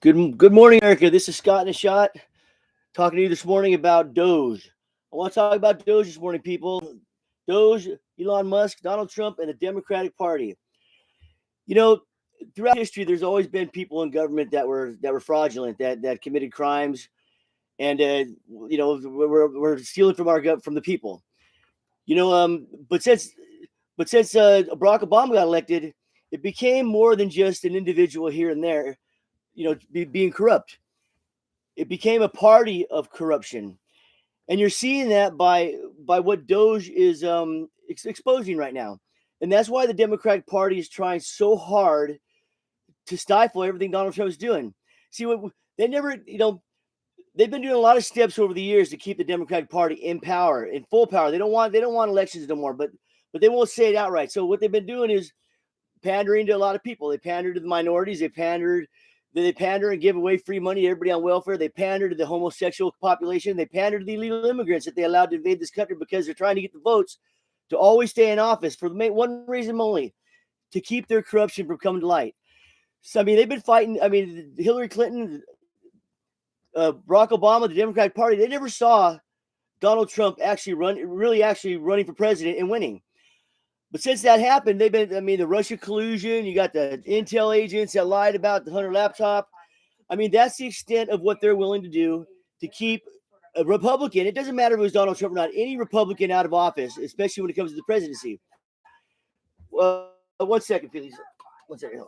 Good morning, Erica. This is Scott in a shot talking to you this morning about Doge. I want to talk about Doge this morning, people. Doge, Elon Musk, Donald Trump, and the Democratic Party. You know, throughout history, there's always been people in government that were fraudulent, that committed crimes, and we're stealing from from the people. You know, but since Barack Obama got elected, it became more than just an individual here and there. Being corrupt. It became a party of corruption, and you're seeing that by what Doge is exposing right now, and that's why the Democratic Party is trying so hard to stifle everything Donald Trump is doing. See what they never, they've been doing a lot of steps over the years to keep the Democratic Party in power, in full power. They don't want elections no more, but they won't say it outright. So what they've been doing is pandering to a lot of people. They pander to the minorities. They pander and give away free money to everybody on welfare. They pander to the homosexual population. They pander to the illegal immigrants that they allowed to invade this country because they're trying to get the votes to always stay in office for one reason only, to keep their corruption from coming to light. So, they've been fighting. Hillary Clinton, Barack Obama, the Democratic Party, they never saw Donald Trump actually running for president and winning. But since that happened, they've been, the Russia collusion, you got the Intel agents that lied about the Hunter laptop. That's the extent of what they're willing to do to keep a Republican. It doesn't matter if it was Donald Trump or not, any Republican out of office, especially when it comes to the presidency. One second, please. One second.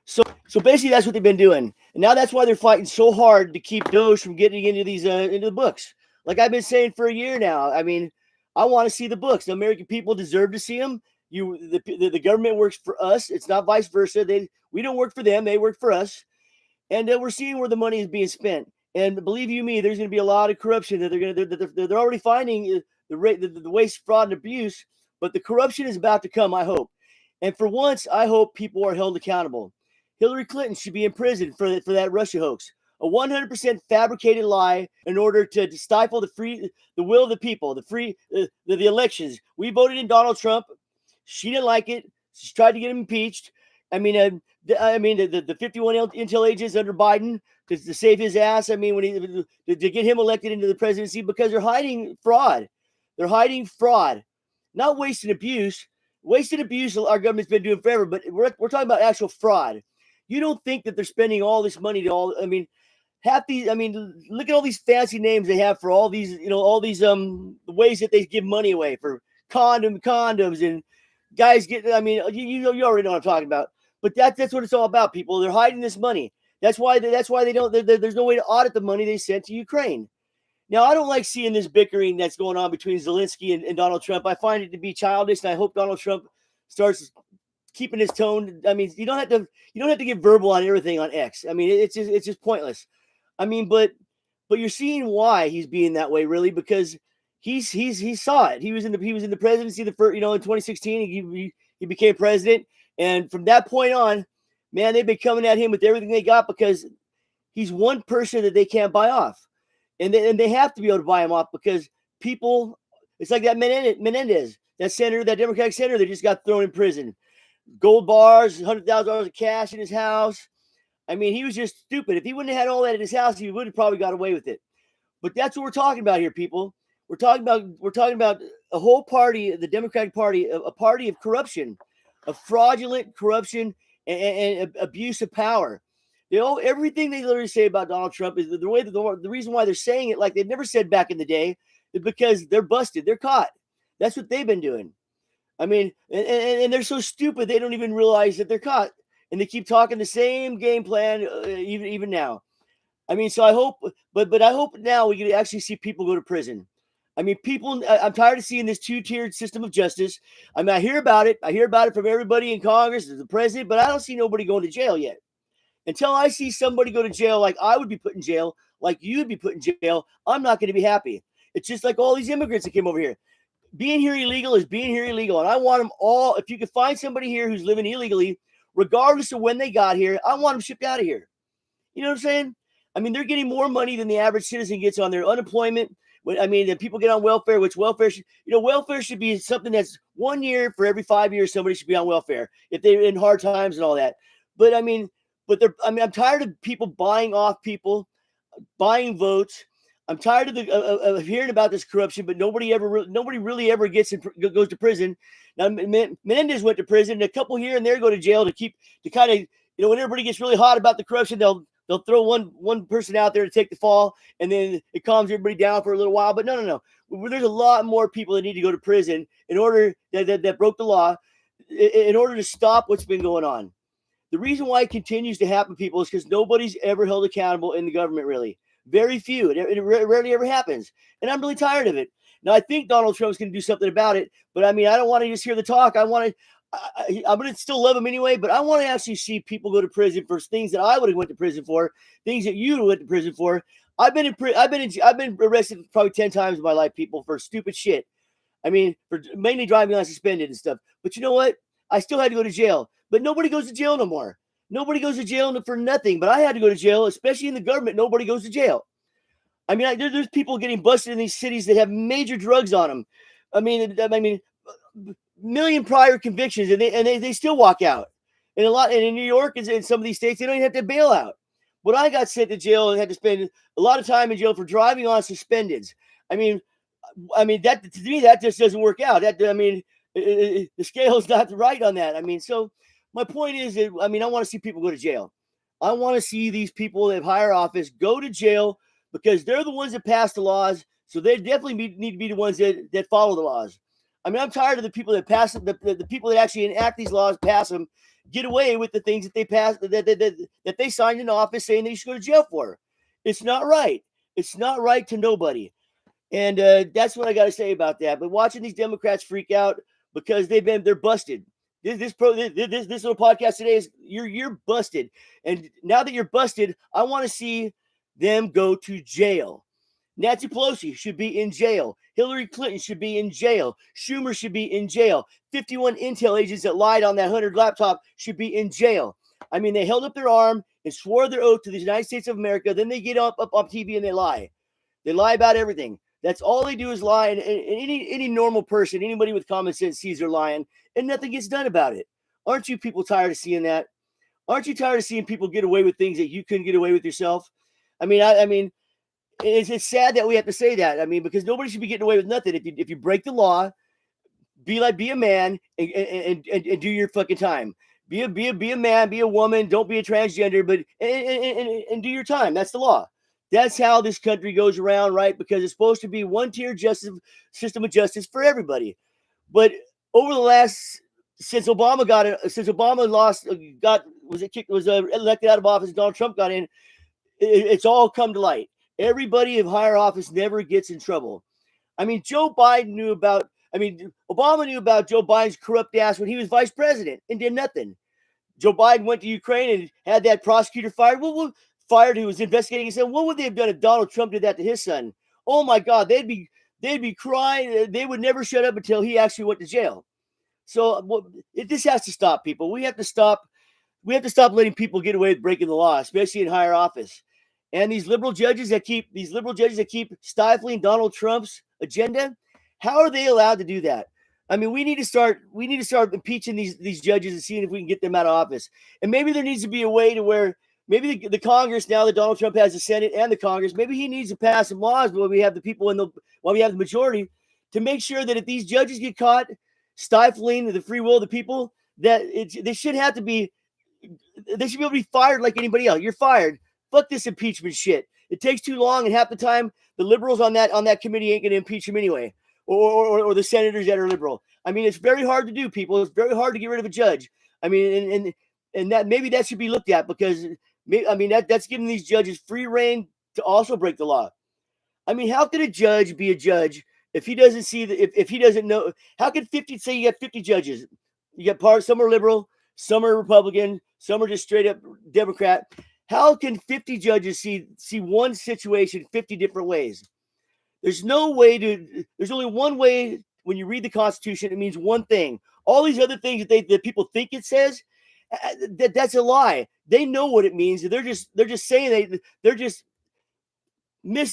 So basically, that's what they've been doing, and now that's why they're fighting so hard to keep Doge from getting into into the books. Like I've been saying for a year now. I want to see the books. The American people deserve to see them. The government works for us. It's not vice versa. We don't work for them. They work for us, and we're seeing where the money is being spent. And believe you me, there's going to be a lot of corruption that they're already finding the waste, fraud, and abuse. But the corruption is about to come. I hope, and for once, I hope people are held accountable. Hillary Clinton should be in prison for that Russia hoax. A 100% fabricated lie in order to stifle the will of the people, the elections. We voted in Donald Trump. She didn't like it. She tried to get him impeached. The 51 intel agents under Biden to save his ass. To get him elected into the presidency, because they're hiding fraud. They're hiding fraud, not waste and abuse. Waste and abuse our government's been doing forever, but we're talking about actual fraud. You don't think that they're spending all this money to all? Look at all these fancy names they have for all these, ways that they give money away for condoms and guys get. You already know what I'm talking about. But that's what it's all about, people. They're hiding this money. That's why they don't. There's no way to audit the money they sent to Ukraine. Now, I don't like seeing this bickering that's going on between Zelensky and Donald Trump. I find it to be childish, and I hope Donald Trump starts keeping his tone. You don't have to get verbal on everything on X. It's just pointless. But you're seeing why he's being that way, really, because he saw it. He was in the presidency in 2016. He became president, and from that point on, man, they've been coming at him with everything they got because he's one person that they can't buy off. And they have to be able to buy him off because people, it's like that Menendez, that senator, that Democratic senator that just got thrown in prison. Gold bars, $100,000 of cash in his house. He was just stupid. If he wouldn't have had all that in his house, he would have probably got away with it. But that's what we're talking about here, people. We're talking about a whole party, the Democratic Party, a party of corruption, of fraudulent corruption and abuse of power. Everything they literally say about Donald Trump is the reason why they're saying it like they've never said back in the day is because they're busted. They're caught. That's what they've been doing. And they're so stupid they don't even realize that they're caught, and they keep talking the same game plan even now. So I hope, but I hope now we can actually see people go to prison. I'm tired of seeing this two-tiered system of justice. I hear about it. I hear about it from everybody in Congress, the president, but I don't see nobody going to jail yet. Until I see somebody go to jail like I would be put in jail, like you would be put in jail, I'm not going to be happy. It's just like all these immigrants that came over here. Being here illegal is being here illegal. And I want them all, if you can find somebody here who's living illegally, regardless of when they got here, I want them shipped out of here. You know what I'm saying? They're getting more money than the average citizen gets on their unemployment. Then people get on welfare, which welfare should be something that's 1 year for every 5 years, somebody should be on welfare if they're in hard times and all that. But I mean, I'm tired of people buying off people, buying votes. I'm tired of hearing about this corruption, but nobody really ever goes to prison. Now Menendez went to prison, and a couple here and there go to jail to kind of, when everybody gets really hot about the corruption, they'll throw one person out there to take the fall, and then it calms everybody down for a little while. But no. There's a lot more people that need to go to prison in order that broke the law in order to stop what's been going on. The reason why it continues to happen, people, is because nobody's ever held accountable in the government, really. Very few. It rarely ever happens. And I'm really tired of it. Now, I think Donald Trump's going to do something about it, but I mean, I don't want to just hear the talk. I'm going to still love him anyway, but I want to actually see people go to prison for things that I would have went to prison for, things that you went to prison for. I've been arrested probably 10 times in my life, people, for stupid shit. I mean, for mainly driving unsuspended and stuff. But you know what? I still had to go to jail. But nobody goes to jail no more. Nobody goes to jail for nothing. But I had to go to jail, especially in the government. Nobody goes to jail. I mean, there's people getting busted in these cities that have major drugs on them. I mean, million prior convictions, and they still walk out. And in New York and in some of these states, they don't even have to bail out. But I got sent to jail and had to spend a lot of time in jail for driving on suspendeds. I mean, that to me, that just doesn't work out. The scale's not right on that. I mean, so my point is that, I want to see people go to jail. I want to see these people that have higher office go to jail because they're the ones that pass the laws. So they definitely need to be the ones that follow the laws. I mean, I'm tired of the people that pass the people that actually enact these laws, pass them, get away with the things that they pass that they signed in office saying they should go to jail for. It's not right. It's not right to nobody. And that's what I got to say about that. But watching these Democrats freak out because they're busted. This little podcast today is you're busted. And now that you're busted, I want to see them go to jail. Nancy Pelosi should be in jail. Hillary Clinton should be in jail. Schumer should be in jail. 51 intel agents that lied on that 100 laptop should be in jail. I mean, they held up their arm and swore their oath to the United States of America. Then they get up on TV and they lie. They lie about everything. That's all they do is lie. And any normal person, anybody with common sense sees they're lying and nothing gets done about it. Aren't you people tired of seeing that? Aren't you tired of seeing people get away with things that you couldn't get away with yourself? I mean, it's sad that we have to say that. I mean, because nobody should be getting away with nothing. If you break the law, be a man and do your fucking time. Be a man, be a woman. Don't be a transgender, but and do your time. That's the law. That's how this country goes around, right? Because it's supposed to be one-tier system of justice for everybody. But over the last since Obama was elected out of office, Donald Trump got in, it's all come to light. Everybody of higher office never gets in trouble. I mean, Obama knew about Joe Biden's corrupt ass when he was vice president and did nothing. Joe Biden went to Ukraine and had that prosecutor fired. Fired who was investigating and said, what would they have done if Donald Trump did that to his son? Oh my God, they'd be crying. They would never shut up until he actually went to jail. So this has to stop, people. We have to stop letting people get away with breaking the law, especially in higher office. And these liberal judges that keep stifling Donald Trump's agenda, how are they allowed to do that? I mean, we need to start impeaching these judges and seeing if we can get them out of office. And maybe there needs to be a way to where maybe the Congress, now that Donald Trump has the Senate and the Congress, maybe he needs to pass some laws while we have the majority, to make sure that if these judges get caught stifling the free will of the people, that they should be able to be fired like anybody else. You're fired. Fuck this impeachment shit. It takes too long, and half the time the liberals on that committee ain't gonna impeach him anyway, or the senators that are liberal. I mean, it's very hard to do, people. It's very hard to get rid of a judge. I mean, and that maybe that should be looked at, because that's giving these judges free reign to also break the law. I mean, how could a judge be a judge if he doesn't see if he doesn't know? How could you got 50 judges? You got some are liberal, some are Republican, some are just straight up Democrat. How can 50 judges see one situation 50 different ways? There's only one way. When you read the Constitution, it means one thing. All these other things that people think it says, that's a lie. They know what it means. They're just saying they're just they're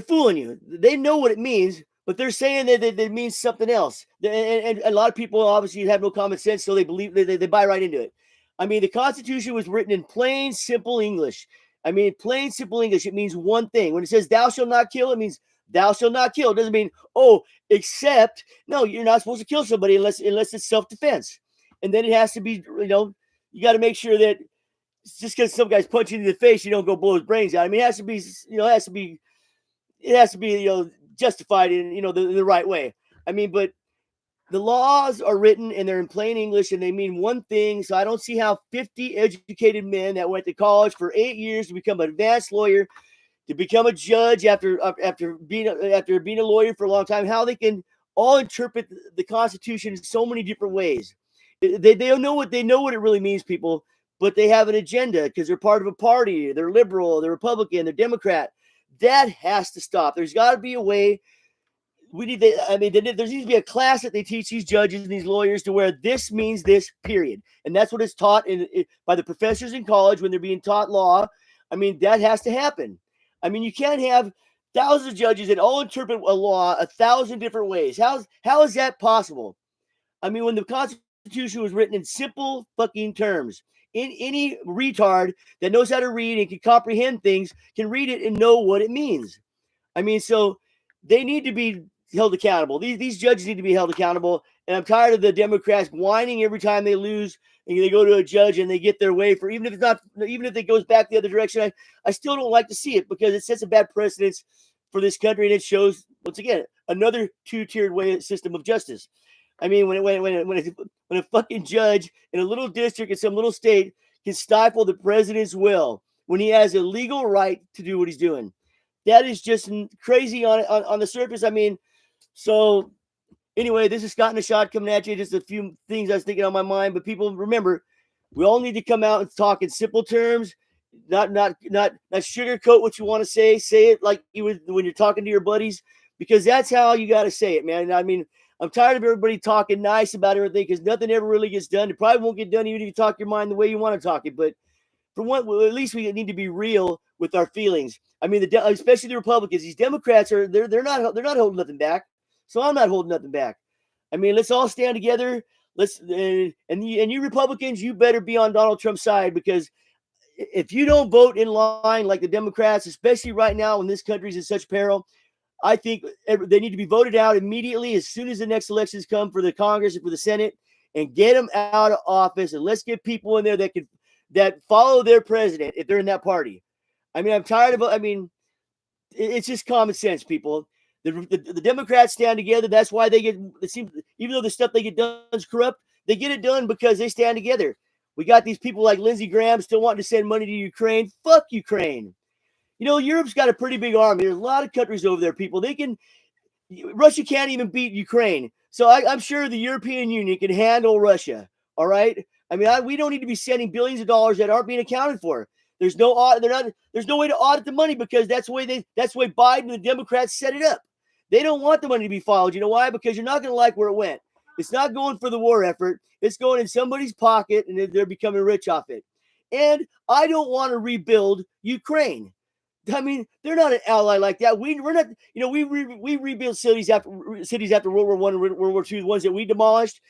fooling you. They know what it means, but they're saying that it means something else. And a lot of people obviously have no common sense, so they believe they buy right into it. I mean, the Constitution was written in plain, simple English. I mean, plain, simple English. It means one thing. When it says "Thou shalt not kill," it means "Thou shalt not kill." It doesn't mean except no, you're not supposed to kill somebody unless it's self-defense. And then it has to be, you got to make sure that just because some guy's punching you in the face, you don't go blow his brains out. I mean, it has to be, justified in the right way. I mean, but the laws are written and they're in plain English and they mean one thing. So I don't see how 50 educated men that went to college for 8 years to become an advanced lawyer, to become a judge after being a lawyer for a long time, how they can all interpret the Constitution in so many different ways. They know what it really means, people, but they have an agenda because they're part of a party. They're liberal, they're Republican, they're Democrat. That has to stop. There's got to be a way. There needs to be a class that they teach these judges and these lawyers to where this means this, period. And that's what is taught by the professors in college when they're being taught law. I mean, that has to happen. I mean, you can't have thousands of judges that all interpret a law 1,000 different ways. How is that possible? I mean, when the Constitution was written in simple fucking terms, any retard that knows how to read and can comprehend things can read it and know what it means. I mean, so they need to be held accountable. These judges need to be held accountable. And I'm tired of the Democrats whining every time they lose and they go to a judge and they get their way for even if it goes back the other direction. I still don't like to see it because it sets a bad precedence for this country and it shows once again another two-tiered way system of justice. I mean, when a fucking judge in a little district in some little state can stifle the president's will when he has a legal right to do what he's doing, that is just crazy on the surface. I mean, so anyway, this is Scott in the Shot coming at you. Just a few things I was thinking on my mind, but people remember, we all need to come out and talk in simple terms, not sugarcoat what you want to say. Say it like you would when you're talking to your buddies, because that's how you got to say it, man. I mean, I'm tired of everybody talking nice about everything because nothing ever really gets done. It probably won't get done even if you talk your mind the way you want to talk it. But for one, well, at least we need to be real with our feelings. I mean, especially the Republicans. These Democrats they're not holding nothing back. So I'm not holding nothing back. I mean, let's all stand together. And you Republicans, you better be on Donald Trump's side, because if you don't vote in line like the Democrats, especially right now when this country's in such peril, I think they need to be voted out immediately as soon as the next elections come for the Congress and for the Senate, and get them out of office. And let's get people in there that follow their president if they're in that party. I mean, I'm tired of. I mean, it's just common sense, people. The Democrats stand together. That's why they get. It seems even though the stuff they get done is corrupt, they get it done because they stand together. We got these people like Lindsey Graham still wanting to send money to Ukraine. Fuck Ukraine. Europe's got a pretty big army. There's a lot of countries over there, people. Russia can't even beat Ukraine. So I'm sure the European Union can handle Russia. All right. I mean, we don't need to be sending billions of dollars that aren't being accounted for. There's no way to audit the money because that's the way Biden and the Democrats set it up. They don't want the money to be followed. You know why? Because you're not going to like where it went. It's not going for the war effort. It's going in somebody's pocket, and they're becoming rich off it. And I don't want to rebuild Ukraine. I mean, they're not an ally like that. We're not. We rebuilt cities after World War I and World War II, the ones that we demolished,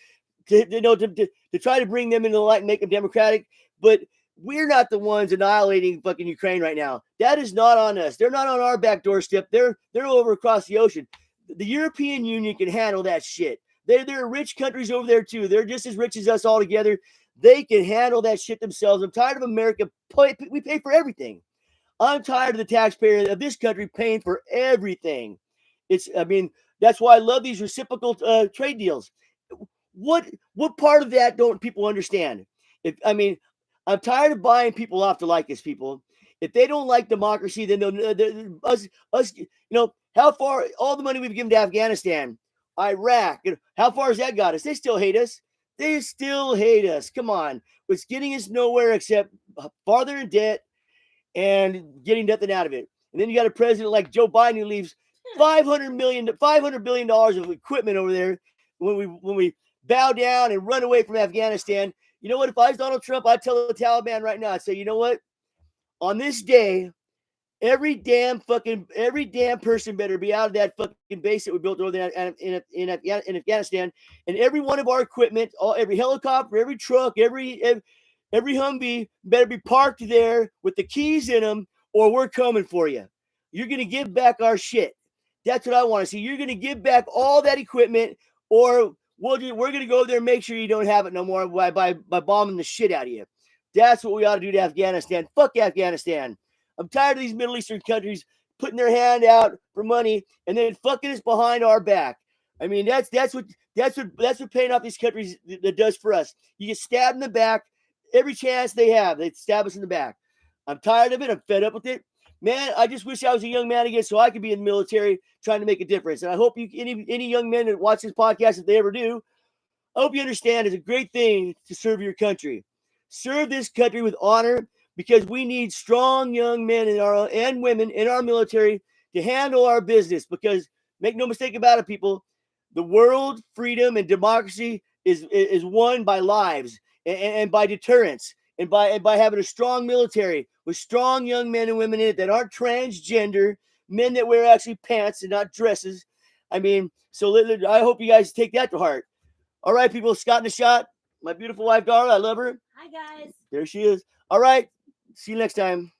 to try to bring them into the light and make them democratic. But we're not the ones annihilating fucking Ukraine right now. That is not on us. They're not on our back doorstep. They're over across the ocean. The European Union can handle that shit. There are rich countries over there too. They're just as rich as us all together. They can handle that shit themselves. I'm tired of America. We pay for everything. I'm tired of the taxpayer of this country paying for everything. That's why I love these reciprocal trade deals. What part of that don't people understand? I'm tired of buying people off to like us, people. If they don't like democracy, then how far all the money we've given to Afghanistan, Iraq, how far has that got us? They still hate us. They still hate us. Come on. It's getting us nowhere except farther in debt and getting nothing out of it. And then you got a president like Joe Biden who leaves $500 billion of equipment over there when we bow down and run away from Afghanistan. You know what? If I was Donald Trump, I'd tell the Taliban right now, I'd say, you know what? On this day, Every damn person better be out of that fucking base that we built over there in Afghanistan, and every one of our equipment, every helicopter, every truck, every Humvee better be parked there with the keys in them, or we're coming for you. You're gonna give back our shit. That's what I want to see. You're gonna give back all that equipment, or we're gonna go there and make sure you don't have it no more by bombing the shit out of you. That's what we ought to do to Afghanistan. Fuck Afghanistan. I'm tired of these Middle Eastern countries putting their hand out for money and then fucking us behind our back. I mean, that's what paying off these countries that does for us. You get stabbed in the back every chance they have. They stab us in the back. I'm tired of it. I'm fed up with it. Man, I just wish I was a young man again so I could be in the military trying to make a difference. And I hope any young men that watch this podcast, if they ever do, I hope you understand it's a great thing to serve your country. Serve this country with honor, because we need strong young men and women in our military to handle our business. Because make no mistake about it, people, the world, freedom, and democracy is won by lives and by deterrence and by having a strong military with strong young men and women in it that aren't transgender, men that wear actually pants and not dresses. I mean, so I hope you guys take that to heart. All right, people, Scott in the shot. My beautiful wife, Darla, I love her. Hi, guys. There she is. All right. See you next time.